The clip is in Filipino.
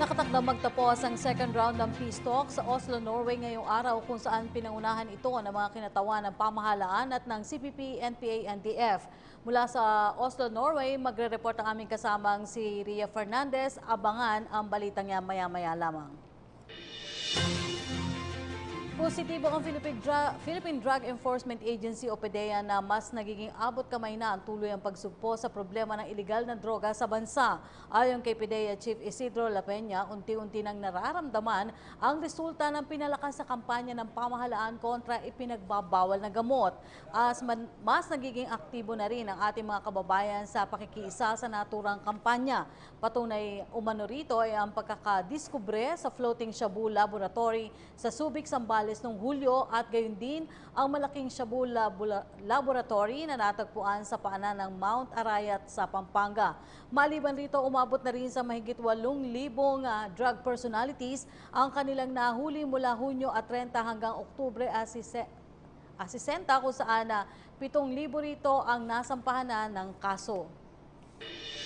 Nakatakdang magtapos ang second round ng peace talks sa Oslo, Norway ngayong araw kung saan pinangunahan ito ng mga kinatawan ng pamahalaan at ng CPP, NPA, NDF. Mula sa Oslo, Norway, magre-report ang aming kasamang si Ria Fernandez. Abangan ang balitang niya maya-maya lamang. Positibo ang Philippine Drug Enforcement Agency o PDEA na mas nagiging abot kamay na ang tuloy ang pagsugpo sa problema ng ilegal na droga sa bansa. Ayon kay PDEA Chief Isidro La Peña, unti-unti nang nararamdaman ang resulta ng pinalakas sa kampanya ng pamahalaan kontra ipinagbabawal na gamot. Mas nagiging aktibo na rin ang ating mga kababayan sa pakikiisa sa naturang kampanya. Patunay umano rito ay ang pagkakadiskubre sa floating shabu laboratory sa Subic, Zambales noong Hulyo at gayon din ang malaking shabu laboratory na natagpuan sa paanan ng Mount Arayat sa Pampanga. Maliban rito, umabot na rin sa mahigit 8,000 drug personalities ang kanilang nahuli mula Hunyo at 30 hanggang Oktubre at 60 kung saan 7,000 rito ang nasampahanan ng kaso.